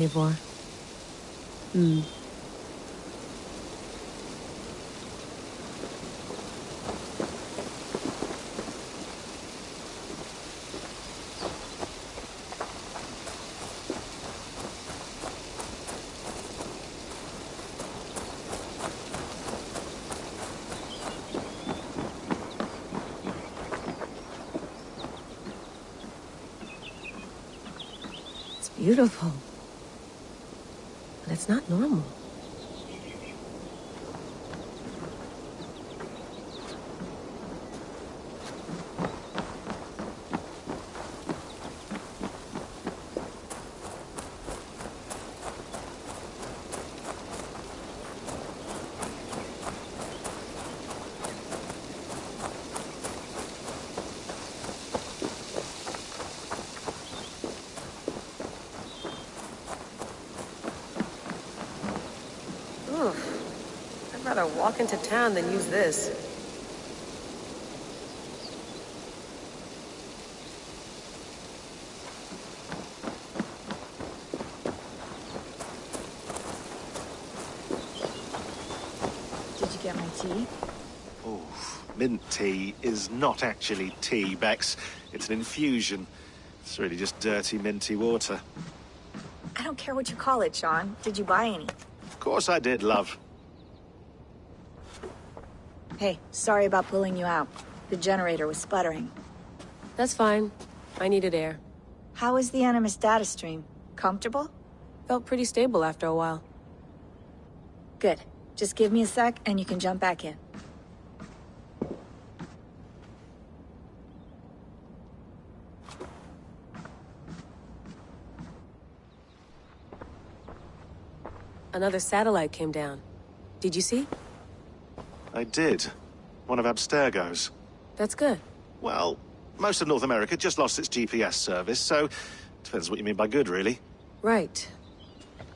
Before. Hmm. It's beautiful. But it's not normal. Oof. I'd rather walk into town than use this. Did you get my tea? Oh, mint tea is not actually tea, Bex. It's an infusion. It's really just dirty, minty water. I don't care what you call it, Sean. Did you buy any? Of course I did, love. Hey, sorry about pulling you out. The generator was sputtering. That's fine. I needed air. How is the Animus data stream? Comfortable? Felt pretty stable after a while. Good. Just give me a sec and you can jump back in. Another satellite came down. Did you see? I did. One of Abstergo's. That's good. Well, most of North America just lost its GPS service, so depends what you mean by good, really. Right.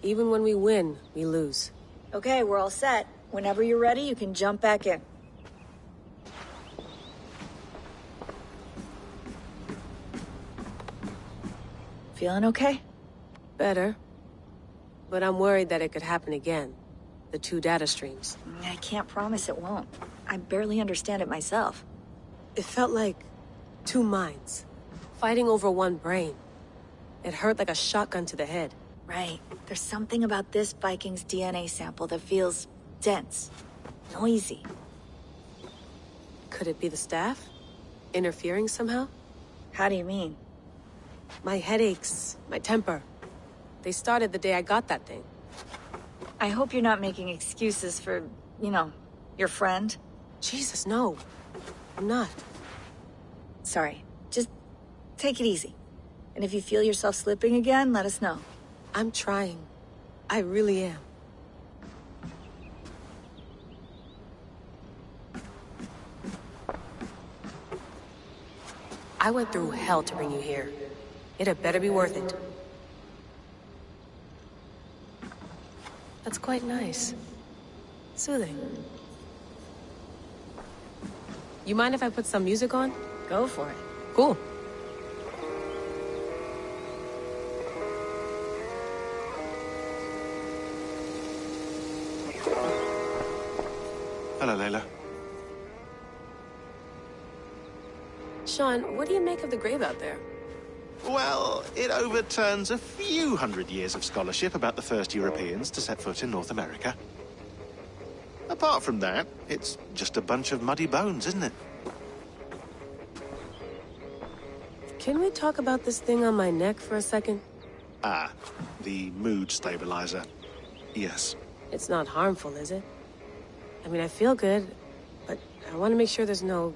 Even when we win, we lose. Okay, we're all set. Whenever you're ready, you can jump back in. Feeling okay? Better. But I'm worried that it could happen again. The two data streams. I can't promise it won't. I barely understand it myself. It felt like two minds, fighting over one brain. It hurt like a shotgun to the head. Right. There's something about this Viking's DNA sample that feels dense, noisy. Could it be the staff? Interfering somehow? How do you mean? My headaches, my temper. They started the day I got that thing. I hope you're not making excuses for, you know, your friend. Jesus, no. I'm not. Sorry. Just take it easy. And if you feel yourself slipping again, let us know. I'm trying. I really am. I went through hell to bring you here. It had better be worth it. That's quite nice. Soothing. You mind if I put some music on? Go for it. Cool. Hello, Layla. Sean, what do you make of the grave out there? Well, it overturns a few hundred years of scholarship about the first Europeans to set foot in North America. Apart from that, it's just a bunch of muddy bones, isn't it? Can we talk about this thing on my neck for a second? Ah, the mood stabilizer. Yes. It's not harmful, is it? I mean, I feel good, but I want to make sure there's no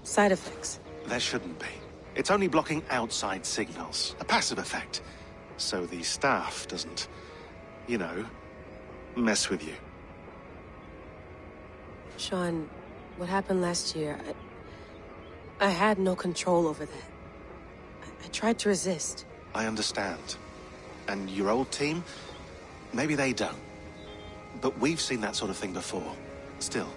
side effects. There shouldn't be. It's only blocking outside signals, a passive effect. So the staff doesn't, you know, mess with you. Sean, what happened last year, I had no control over that. I tried to resist. I understand. And your old team, maybe they don't. But we've seen that sort of thing before. Still,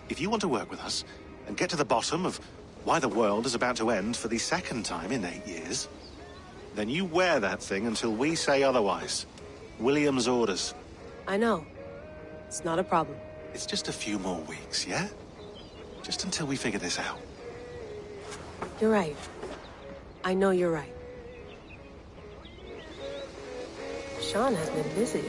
if you want to work with us and get to the bottom of why the world is about to end for the second time in 8 years, then you wear that thing until we say otherwise. William's orders. I know. It's not a problem. It's just a few more weeks, yeah? Just until we figure this out. You're right. I know you're right. Sean has been busy.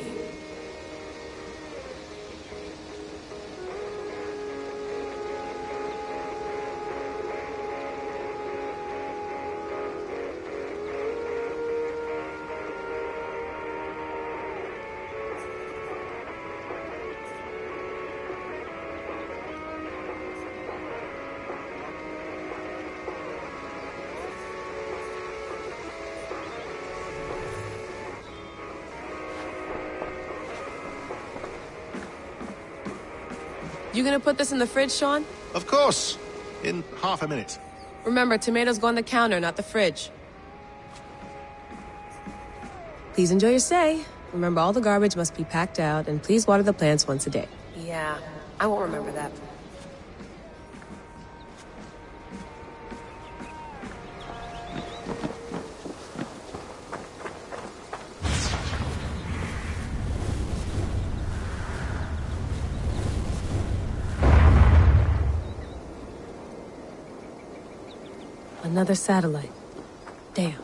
You gonna put this in the fridge, Sean? Of course! In half a minute. Remember, tomatoes go on the counter, not the fridge. Please enjoy your stay. Remember, all the garbage must be packed out, and please water the plants once a day. Yeah, I won't remember that. Another satellite. Damn.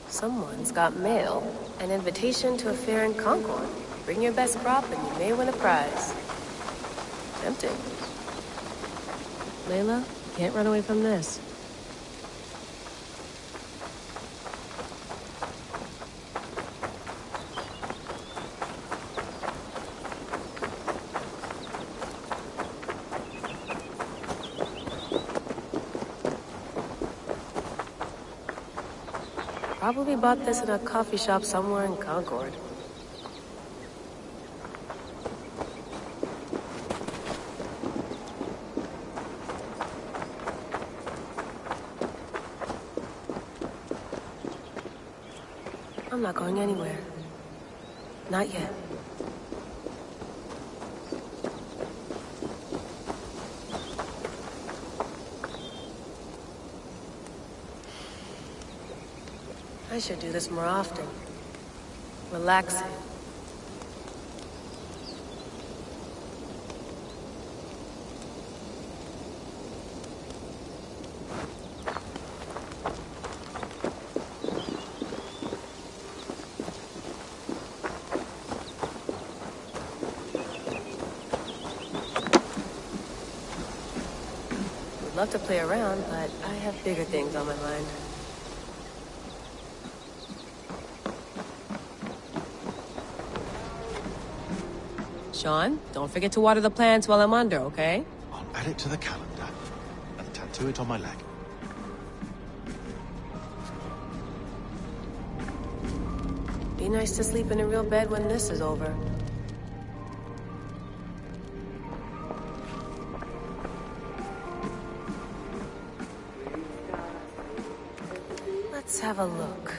Someone's got mail. An invitation to a fair in Concord. Bring your best prop and you may win a prize. Tempting. Layla, can't run away from this. Probably bought this in a coffee shop somewhere in Concord. I'm not going anywhere. Not yet. I should do this more often. Relaxing. Would love to play around, but I have bigger things on my mind. Sean, don't forget to water the plants while I'm under, okay? I'll add it to the calendar and tattoo it on my leg. Be nice to sleep in a real bed when this is over. Let's have a look.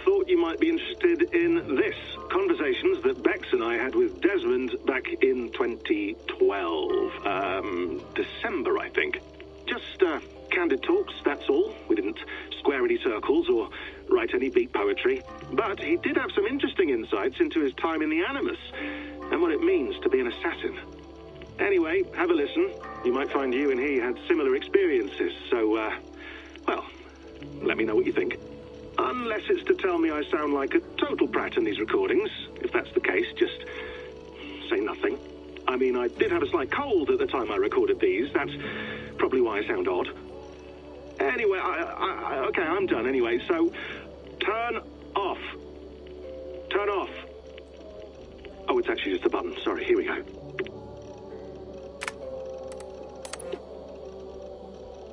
Thought you might be interested in this. Conversations that Bex and I had with Desmond back in 2012. December, I think. Just candid talks, that's all. We didn't square any circles or write any beat poetry. But he did have some interesting insights into his time in the Animus and what it means to be an assassin. Anyway, have a listen. You might find you and he had similar experiences. So, well, let me know what you think. Unless it's to tell me I sound like a total brat in these recordings. If that's the case, just say nothing. I mean, I did have a slight cold at the time I recorded these. That's probably why I sound odd. Anyway, okay, I'm done anyway, so turn off. Turn off. Oh, it's actually just a button. Sorry, here we go.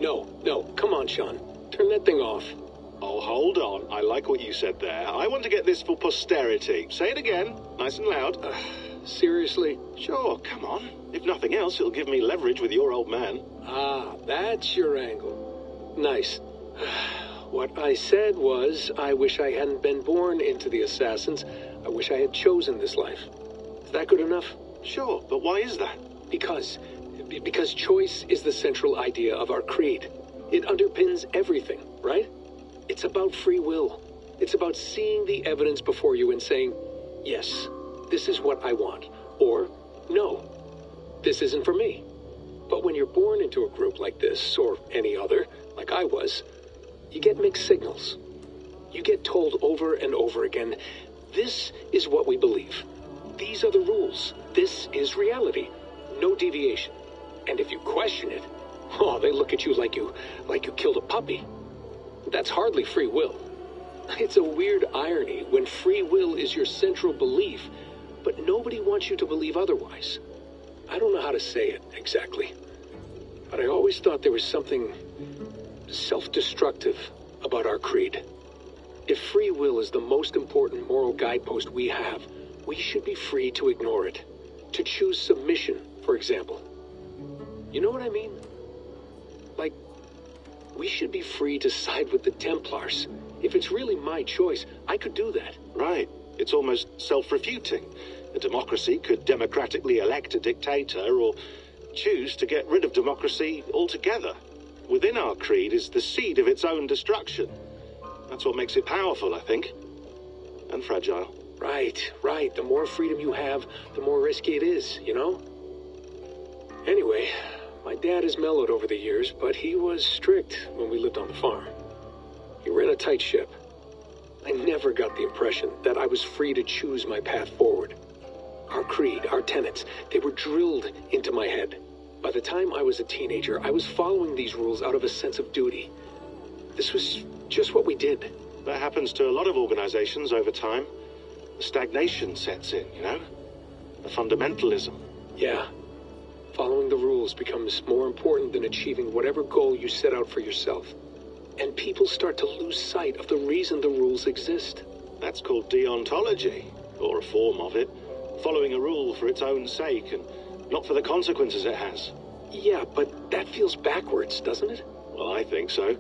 No, come on, Sean. Turn that thing off. Oh, hold on. I like what you said there. I want to get this for posterity. Say it again, nice and loud. Seriously? Sure, come on. If nothing else, it'll give me leverage with your old man. Ah, that's your angle. Nice. What I said was, I wish I hadn't been born into the Assassins. I wish I had chosen this life. Is that good enough? Sure, but why is that? Because choice is the central idea of our creed. It underpins everything, right? It's about free will. It's about seeing the evidence before you and saying, yes, this is what I want. Or, no, this isn't for me. But when you're born into a group like this, or any other, like I was, you get mixed signals. You get told over and over again, this is what we believe. These are the rules. This is reality. No deviation. And if you question it, oh, they look at you like you killed a puppy. That's hardly free will. It's a weird irony when free will is your central belief, but nobody wants you to believe otherwise. I don't know how to say it exactly, but I always thought there was something self-destructive about our creed. If free will is the most important moral guidepost we have, we should be free to ignore it. To choose submission, for example. You know what I mean? Like, we should be free to side with the Templars. If it's really my choice, I could do that. Right. It's almost self-refuting. A democracy could democratically elect a dictator or choose to get rid of democracy altogether. Within our creed is the seed of its own destruction. That's what makes it powerful, I think. And fragile. Right. The more freedom you have, the more risky it is, you know? Anyway, my dad has mellowed over the years, but he was strict when we lived on the farm. You ran a tight ship. I never got the impression that I was free to choose my path forward. Our creed, our tenets, they were drilled into my head. By the time I was a teenager, I was following these rules out of a sense of duty. This was just what we did. That happens to a lot of organizations over time. Stagnation sets in, you know? The fundamentalism. Yeah. Following the rules becomes more important than achieving whatever goal you set out for yourself. And people start to lose sight of the reason the rules exist. That's called deontology, or a form of it. Following a rule for its own sake and not for the consequences it has. Yeah, but that feels backwards, doesn't it? Well, I think so.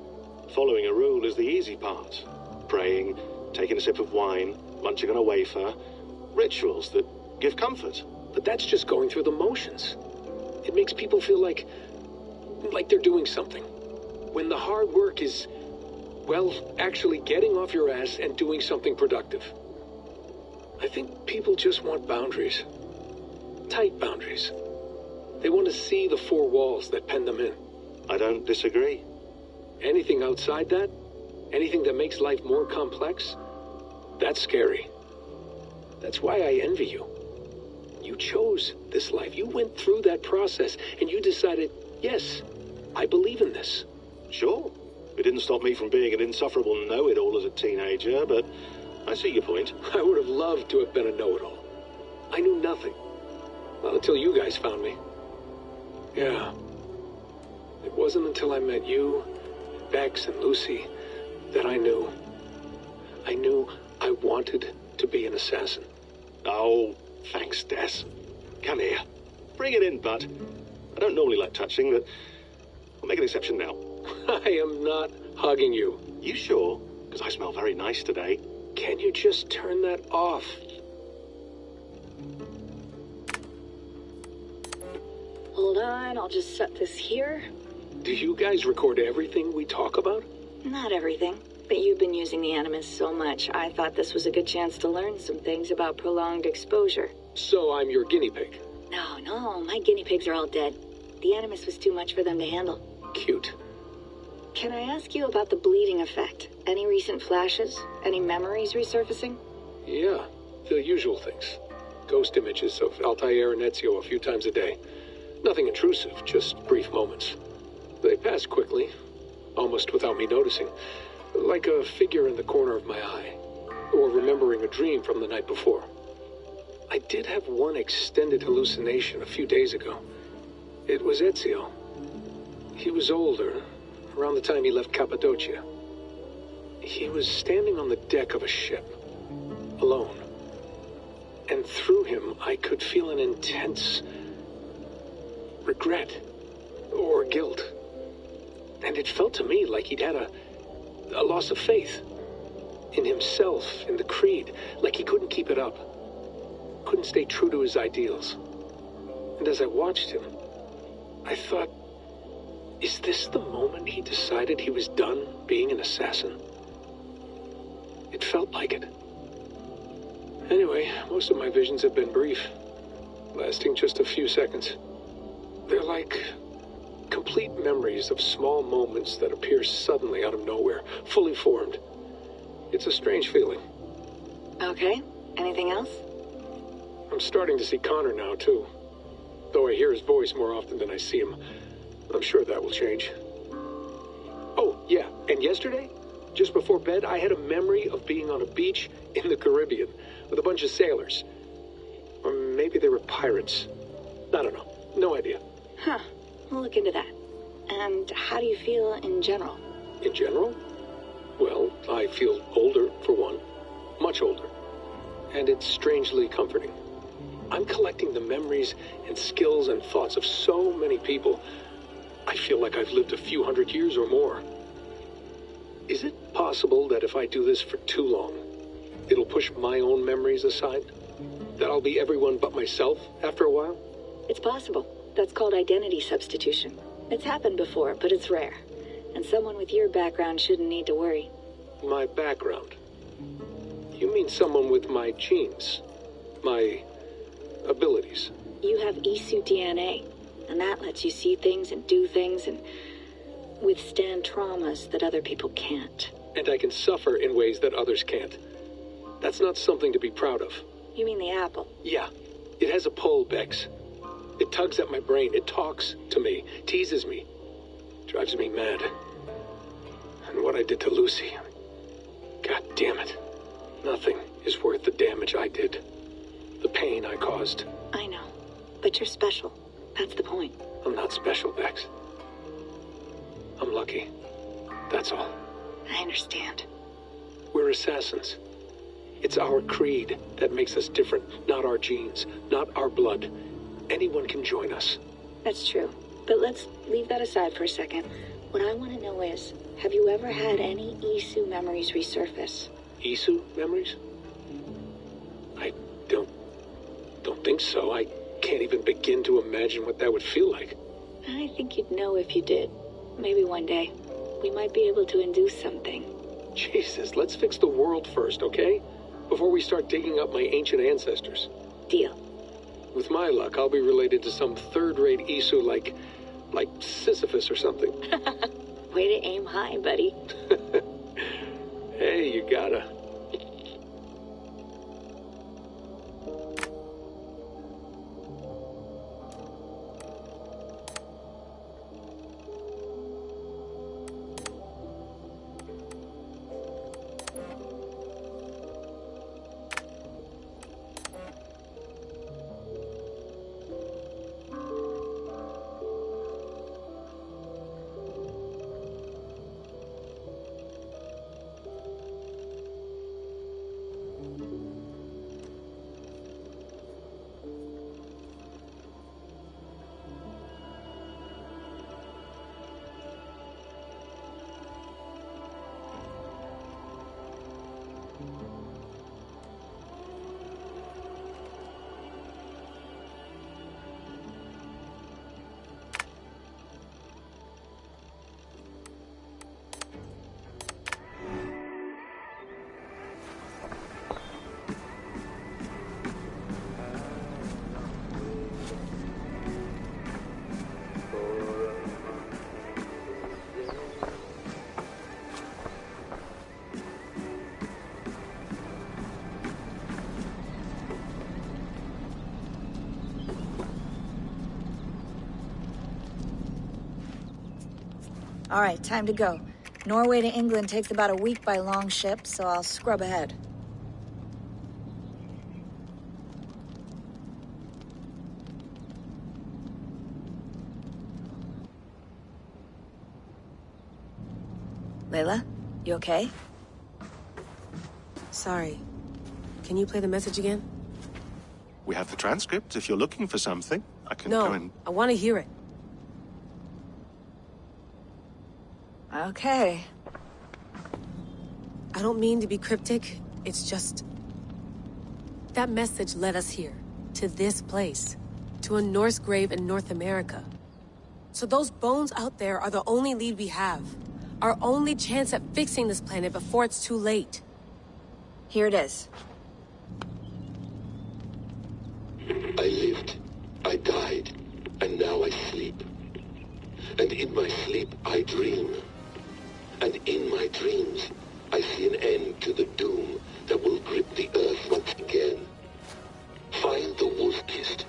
Following a rule is the easy part. Praying, taking a sip of wine, munching on a wafer. Rituals that give comfort. But that's just going through the motions. It makes people feel like they're doing something. When the hard work is, well, actually getting off your ass and doing something productive. I think people just want boundaries. Tight boundaries. They want to see the four walls that pen them in. I don't disagree. Anything outside that, anything that makes life more complex, that's scary. That's why I envy you. You chose this life. You went through that process and you decided, yes, I believe in this. Sure. It didn't stop me from being an insufferable know-it-all as a teenager, but I see your point. I would have loved to have been a know-it-all. I knew nothing. Not until you guys found me. Yeah. It wasn't until I met you, Bex, and Lucy that I knew. I knew I wanted to be an assassin. Oh, thanks, Des. Come here. Bring it in, bud. I don't normally like touching, but I'll make an exception now. I am not hugging you. You sure? Because I smell very nice today. Can you just turn that off? Hold on, I'll just set this here. Do you guys record everything we talk about? Not everything, but you've been using the Animus so much, I thought this was a good chance to learn some things about prolonged exposure. So I'm your guinea pig. No, my guinea pigs are all dead. The Animus was too much for them to handle. Cute. Can I ask you about the bleeding effect? Any recent flashes? Any memories resurfacing? Yeah, the usual things. Ghost images of Altair and Ezio a few times a day. Nothing intrusive, just brief moments. They pass quickly, almost without me noticing. Like a figure in the corner of my eye. Or remembering a dream from the night before. I did have one extended hallucination a few days ago. It was Ezio. He was older, around the time he left Cappadocia. He was standing on the deck of a ship, alone. And through him, I could feel an intense regret or guilt. And it felt to me like he'd had a loss of faith in himself, in the creed, like he couldn't keep it up, couldn't stay true to his ideals. And as I watched him, I thought, is this the moment he decided he was done being an assassin? It felt like it. Anyway, most of my visions have been brief, lasting just a few seconds. They're like complete memories of small moments that appear suddenly out of nowhere, fully formed. It's a strange feeling. Okay, anything else? I'm starting to see Connor now, too. Though I hear his voice more often than I see him. I'm sure that will change. Oh, yeah, and yesterday, just before bed, I had a memory of being on a beach in the Caribbean with a bunch of sailors. Or maybe they were pirates. I don't know. No idea. Huh, we'll look into that. And how do you feel in general? In general? Well, I feel older, for one. Much older. And it's strangely comforting. I'm collecting the memories and skills and thoughts of so many people. I feel like I've lived a few hundred years or more. Is it possible that if I do this for too long, it'll push my own memories aside? That I'll be everyone but myself after a while? It's possible. That's called identity substitution. It's happened before, but it's rare. And someone with your background shouldn't need to worry. My background? You mean someone with my genes? My abilities? You have E-suit DNA, and that lets you see things and do things and withstand traumas that other people can't. and I can suffer in ways that others can't. That's not something to be proud of. You mean the apple? Yeah, it has a pull, Bex. It tugs at my brain, it talks to me, teases me, drives me mad. And what I did to Lucy, God damn it. Nothing is worth the damage I did. The pain I caused. I know, but you're special. That's the point. I'm not special, Bex. I'm lucky. That's all. I understand. We're assassins. It's our creed that makes us different, not our genes, not our blood. Anyone can join us. That's true. But let's leave that aside for a second. What I want to know is, have you ever had any Isu memories resurface? Isu memories? I don't think so. I can't even begin to imagine what that would feel like. I think you'd know if you did. Maybe one day, we might be able to induce something. Jesus, let's fix the world first, okay? Before we start digging up my ancient ancestors. Deal. With my luck, I'll be related to some third-rate Isu like Sisyphus or something. Way to aim high, buddy. Hey, you gotta. All right, time to go. Norway to England takes about a week by long ship, so I'll scrub ahead. Layla, you okay? Sorry. Can you play the message again? We have the transcript. If you're looking for something, I can No, go and... I want to hear it. Okay. I don't mean to be cryptic. It's just... that message led us here. To this place. To a Norse grave in North America. So those bones out there are the only lead we have. Our only chance at fixing this planet before it's too late. Here it is. I lived, I died, and now I sleep. And in my sleep I dream. And in my dreams I see an end to the doom that will grip the earth once again. Find the wolf-kissed.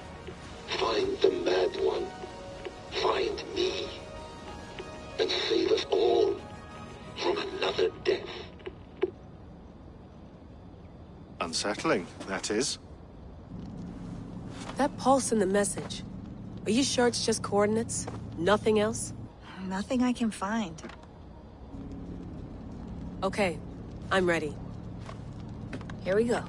Find the mad one. Find me. And save us all from another death. Unsettling, that is. That pulse in the message. Are you sure it's just coordinates? Nothing else? Nothing I can find. Okay, I'm ready. Here we go.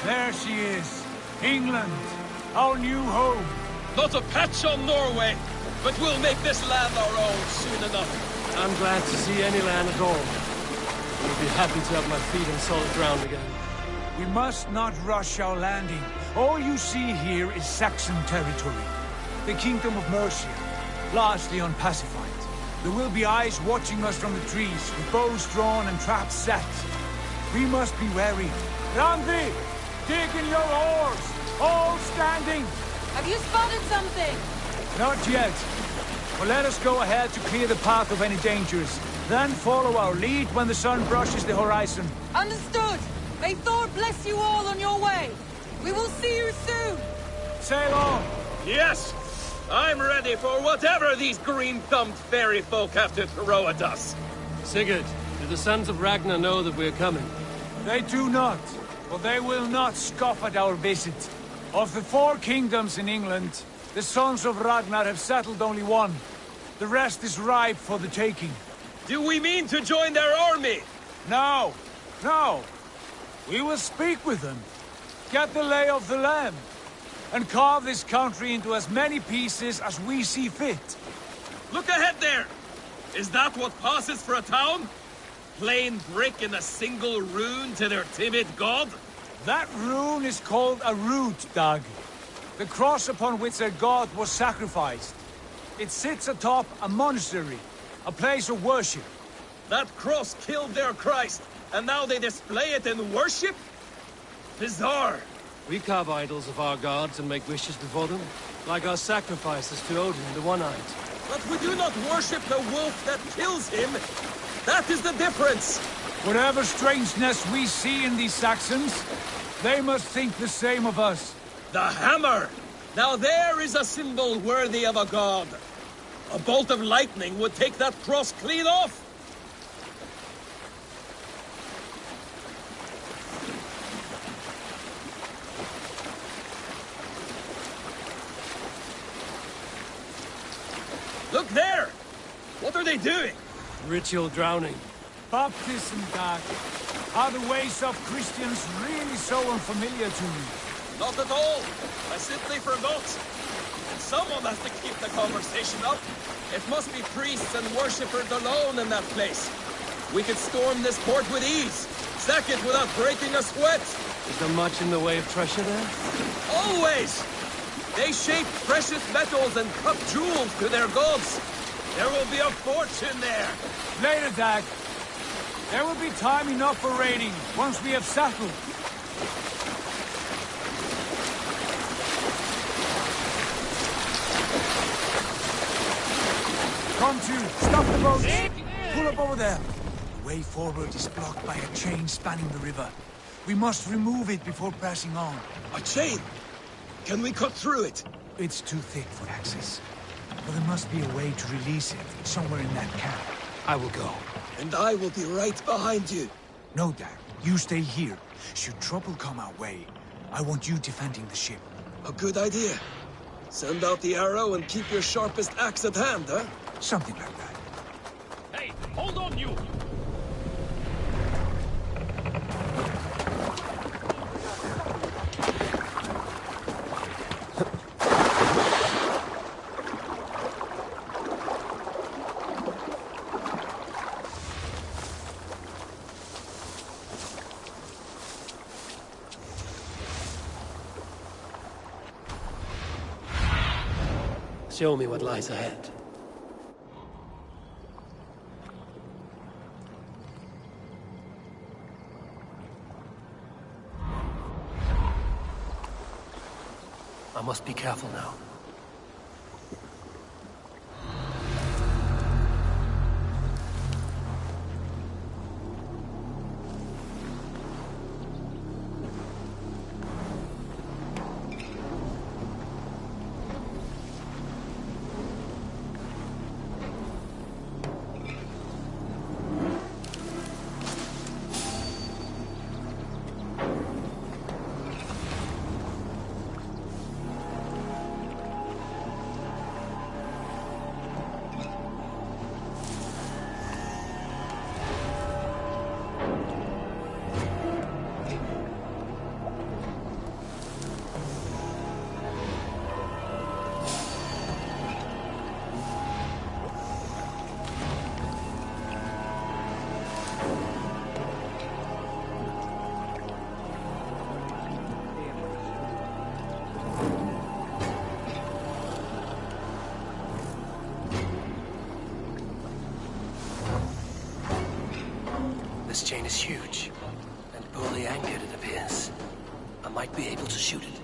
There she is. England, our new home. Not a patch on Norway, but we'll make this land our own soon enough. I'm glad to see any land at all. I'll be happy to have my feet on solid ground again. We must not rush our landing. All you see here is Saxon territory. The Kingdom of Mercia, largely unpacified. There will be eyes watching us from the trees, with bows drawn and traps set. We must be wary. Randvi! Dig in your oars! All standing! Have you spotted something? Not yet. But let us go ahead to clear the path of any dangers. Then follow our lead when the sun brushes the horizon. Understood! May Thor bless you all on your way! We will see you soon! Sail on! Yes! I'm ready for whatever these green-thumbed fairy folk have to throw at us. Sigurd, do the sons of Ragnar know that we're coming? They do not, but they will not scoff at our visit. Of the 4 kingdoms in England, the sons of Ragnar have settled only one. The rest is ripe for the taking. Do we mean to join their army? No, no. We will speak with them, get the lay of the land, and carve this country into as many pieces as we see fit. Look ahead there! Is that what passes for a town? Plain brick and a single rune to their timid god? That rune is called a root, Dag. The cross upon which their god was sacrificed. It sits atop a monastery, a place of worship. That cross killed their Christ, and now they display it in worship? Bizarre. We carve idols of our gods and make wishes before them, like our sacrifices to Odin, the One-Eyed. But we do not worship the wolf that kills him. That is the difference. Whatever strangeness we see in these Saxons, they must think the same of us. The hammer! Now there is a symbol worthy of a god. A bolt of lightning would take that cross clean off. Look there! What are they doing? Ritual drowning. Baptism, Dag. Are the ways of Christians really so unfamiliar to you? Not at all. I simply forgot. And someone has to keep the conversation up. It must be priests and worshippers alone in that place. We could storm this port with ease. Sack it without breaking a sweat. Is there much in the way of treasure there? Always! They shape precious metals and cut jewels to their gods. There will be a fortune there. Later, Dag. There will be time enough for raiding, once we have settled. Come to, stop the boat. Pull up over there. The way forward is blocked by a chain spanning the river. We must remove it before passing on. A chain? Can we cut through it? It's too thick for access. But there must be a way to release it, somewhere in that camp. I will go. And I will be right behind you. No, Dag. You stay here. Should trouble come our way, I want you defending the ship. A good idea. Send out the arrow and keep your sharpest axe at hand, huh? Something like that. Hey, hold on, you! Show me what lies ahead. I must be careful now. securely anchored, it appears. I might be able to shoot it.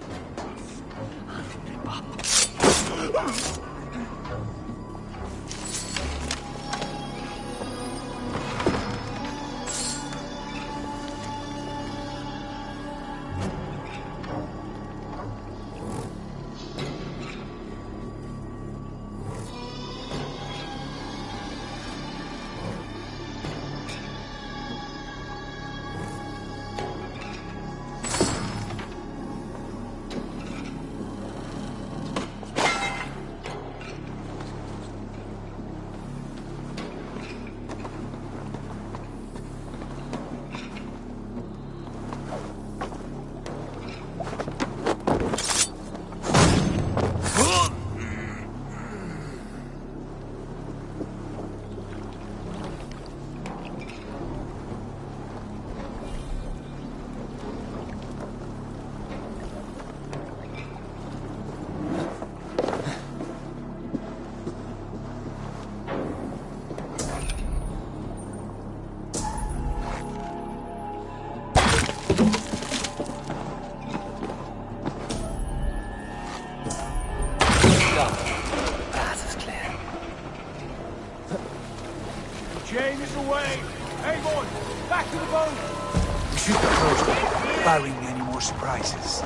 Barring any more surprises.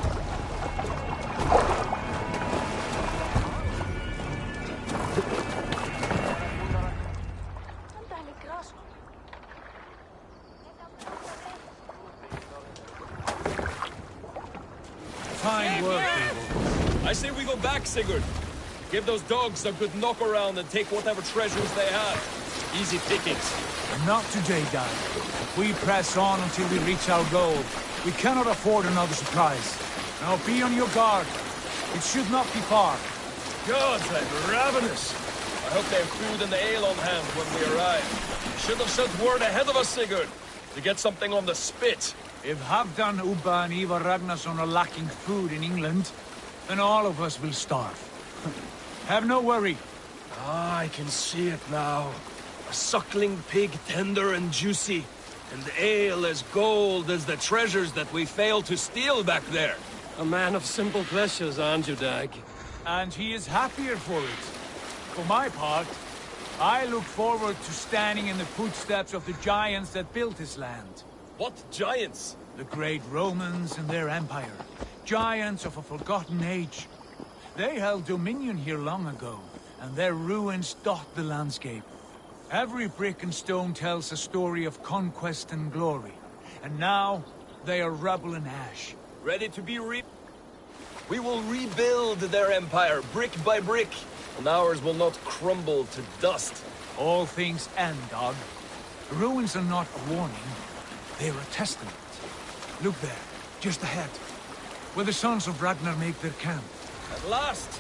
Fine work, people. I say we go back, Sigurd. Give those dogs a good knock around and take whatever treasures they have. Easy pickings. Not today, Dad. We press on until we reach our goal. We cannot afford another surprise. Now be on your guard. It should not be far. Gods, I'm ravenous. I hope they have food and ale on hand when we arrive. Should have sent word ahead of us, Sigurd, to get something on the spit. If Halfdan, Ubba and Ivar Ragnarsson are lacking food in England, then all of us will starve. Have no worry. Ah, I can see it now. A suckling pig, tender and juicy. And ale as gold as the treasures that we failed to steal back there. A man of simple pleasures, aren't you, Dag? And he is happier for it. For my part, I look forward to standing in the footsteps of the giants that built this land. What giants? The great Romans and their empire. Giants of a forgotten age. They held dominion here long ago, and their ruins dot the landscape. Every brick and stone tells a story of conquest and glory. And now, they are rubble and ash. Ready to be We will rebuild their empire, brick by brick. And ours will not crumble to dust. All things end, dog. The ruins are not a warning. They're a testament. Look there, just ahead. Where the sons of Ragnar make their camp. At last,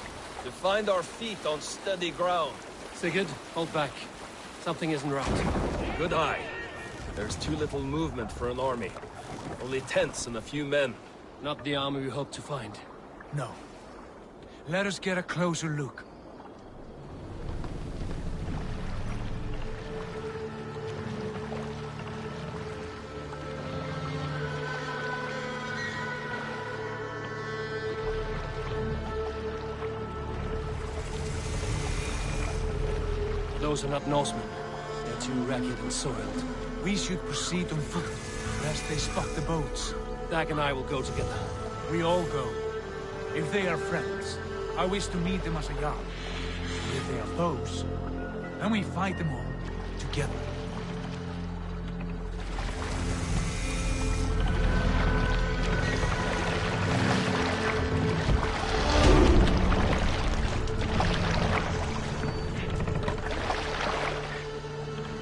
to find our feet on steady ground. Sigurd, hold back. Something isn't right. Good eye. There's too little movement for an army. Only tents and a few men. Not the army we hope to find. No. Let us get a closer look. Those are not Norsemen. They're too ragged and soiled. We should proceed on foot, lest they spot the boats. Dag and I will go together. We all go. If they are friends, I wish to meet them as a yard. If they are foes, then we fight them all, together.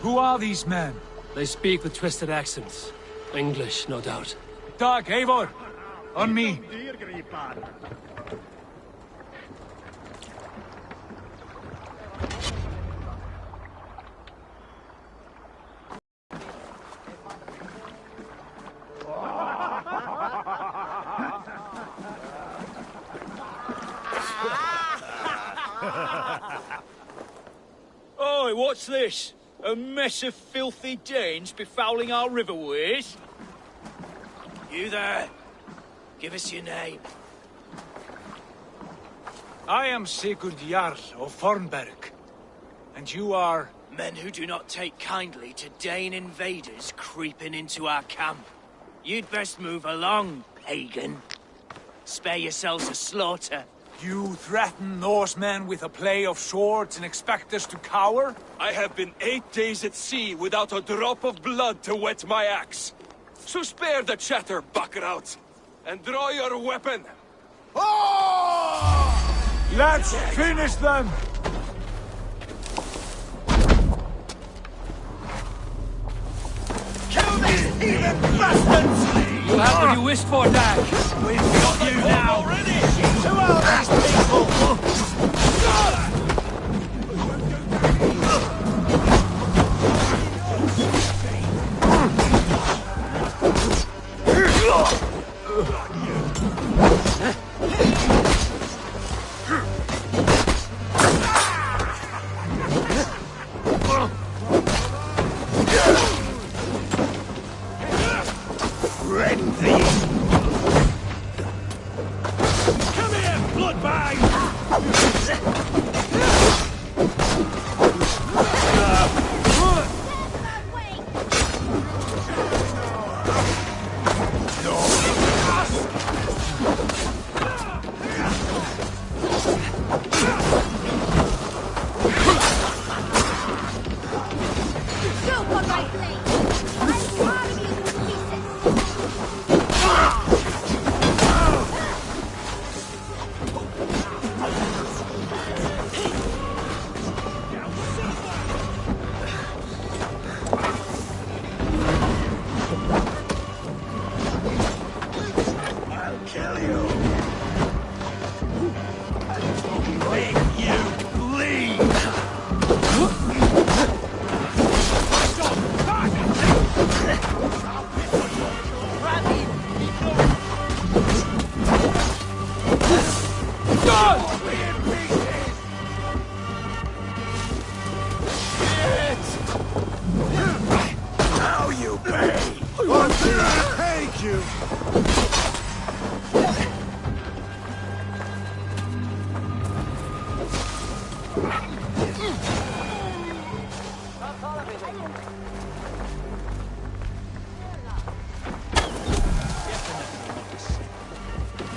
Who are these men? They speak with twisted accents. English, no doubt. Dag, Eivor! On me! Oi, what's this? A mess of filthy Danes befouling our riverways? You there? Give us your name. I am Sigurd Jarl of Fornberg. And you are... Men who do not take kindly to Dane invaders creeping into our camp. You'd best move along, pagan. Spare yourselves a slaughter. You threaten Norsemen with a play of swords and expect us to cower? I have been 8 days at sea without a drop of blood to wet my axe. So spare the chatter, Buckerout, and draw your weapon. Oh! Let's finish them! Kill these heathen bastards! You have what you wished for, Dag. We've got you now! Already! Who are these people?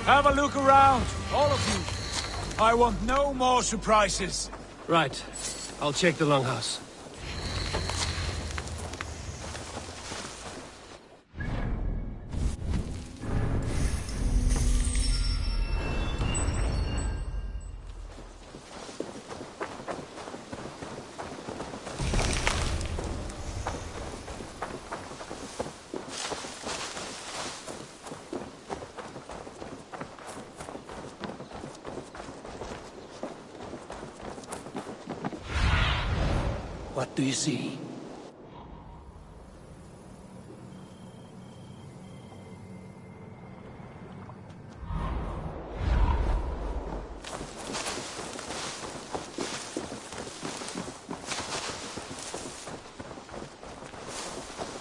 Have a look around, all of you. I want no more surprises. Right. I'll check the longhouse. What do you see?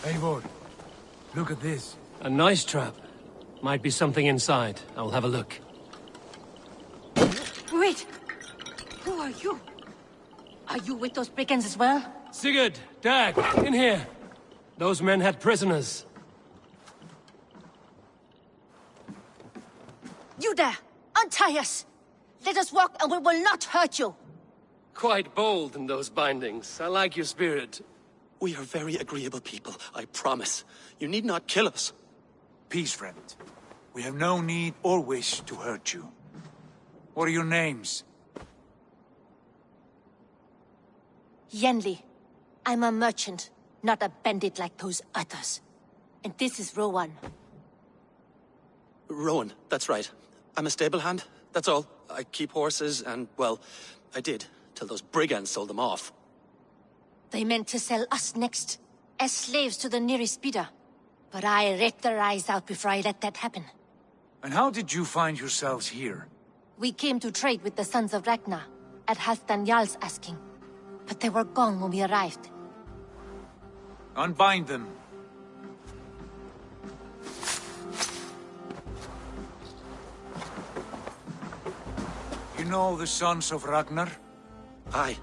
Eivor, look at this. A nice trap. Might be something inside. I'll have a look. Wait! Who are you? Are you with those brigands as well? Sigurd! Dag! In here! Those men had prisoners. You there! Untie us! Let us walk and we will not hurt you! Quite bold in those bindings. I like your spirit. We are very agreeable people, I promise. You need not kill us. Peace, friend. We have no need or wish to hurt you. What are your names? Yenli. I'm a merchant, not a bandit like those others. And this is Rowan. Rowan, that's right. I'm a stable hand, that's all. I keep horses and, well, I did, till those brigands sold them off. They meant to sell us next, as slaves to the nearest bidder. But I ripped their eyes out before I let that happen. And how did you find yourselves here? We came to trade with the Sons of Ragnar, at Halfdan Jarl's asking. But they were gone when we arrived. Unbind them. You know the sons of Ragnar? Aye.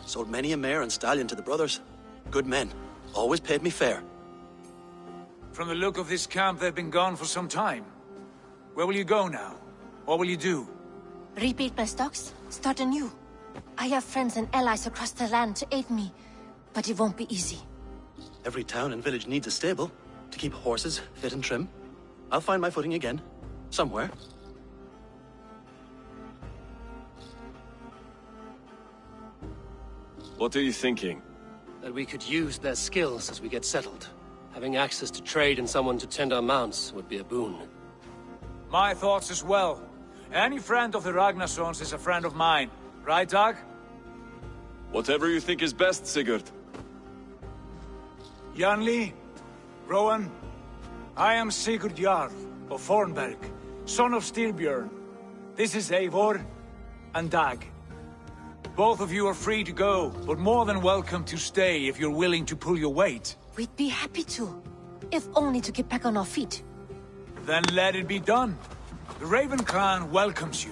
Sold many a mare and stallion to the brothers. Good men. Always paid me fair. From the look of this camp, they've been gone for some time. Where will you go now? What will you do? Rebuild my stocks, start anew. I have friends and allies across the land to aid me, but it won't be easy. Every town and village needs a stable to keep horses fit and trim. I'll find my footing again. Somewhere. What are you thinking? That we could use their skills as we get settled. Having access to trade and someone to tend our mounts would be a boon. My thoughts as well. Any friend of the Ragnarsons is a friend of mine. Right, Dag? Whatever you think is best, Sigurd. Janli, Rowan, I am Sigurd Jarl of Fornberg, son of Styrbjörn. This is Eivor and Dag. Both of you are free to go, but more than welcome to stay if you're willing to pull your weight. We'd be happy to, if only to get back on our feet. Then let it be done. The Raven clan welcomes you.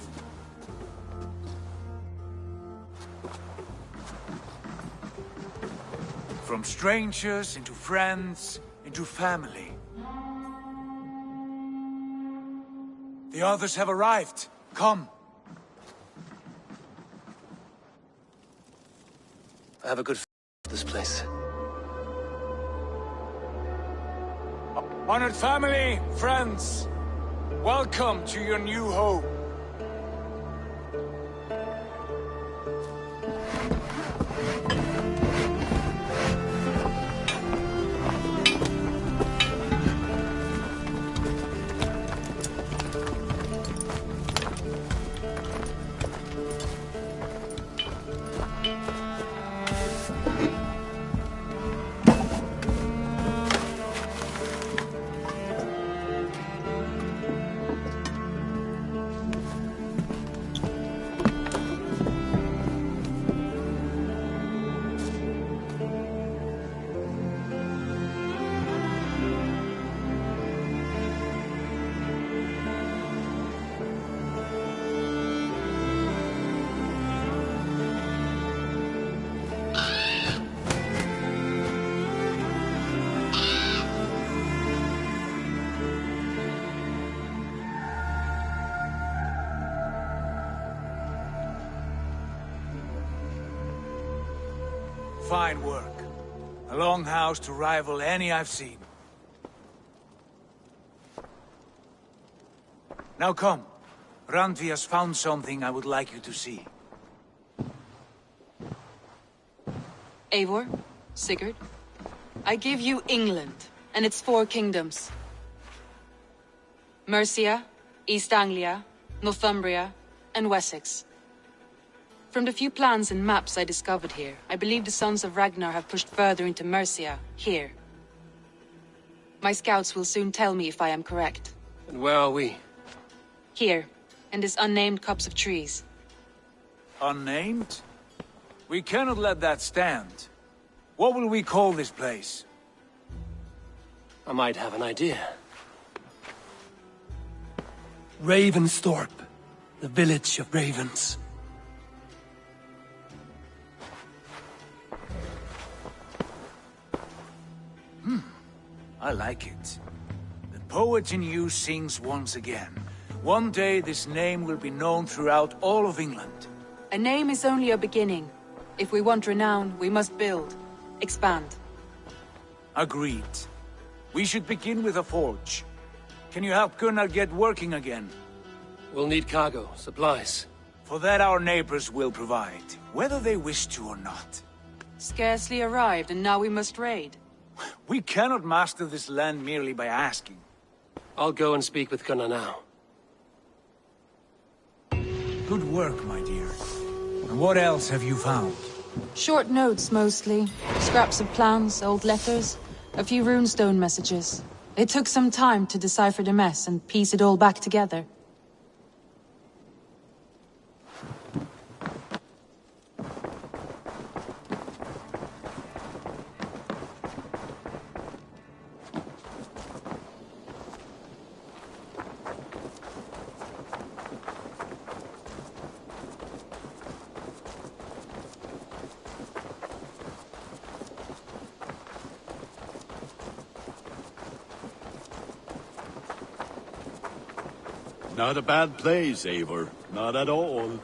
From strangers into friends, into family. The others have arrived. Come. I have a good for this place. Honored family, friends, welcome to your new home. Fine work. A longhouse to rival any I've seen. Now come. Randvi has found something I would like you to see. Eivor, Sigurd, I give you England and its 4 kingdoms. Mercia, East Anglia, Northumbria, and Wessex. From the few plans and maps I discovered here, I believe the Sons of Ragnar have pushed further into Mercia, here. My scouts will soon tell me if I am correct. And where are we? Here, in this unnamed copse of trees. Unnamed? We cannot let that stand. What will we call this place? I might have an idea. Ravensthorpe, the village of ravens. I like it. The poet in you sings once again. One day this name will be known throughout all of England. A name is only a beginning. If we want renown, we must build, expand. Agreed. We should begin with a forge. Can you help Gunnar get working again? We'll need cargo, supplies. For that our neighbors will provide, whether they wish to or not. Scarcely arrived, and now we must raid. We cannot master this land merely by asking. I'll go and speak with Gunnar now. Good work, my dear. And what else have you found? Short notes, mostly. Scraps of plans, old letters, a few runestone messages. It took some time to decipher the mess and piece it all back together. Not a bad place, Eivor. Not at all.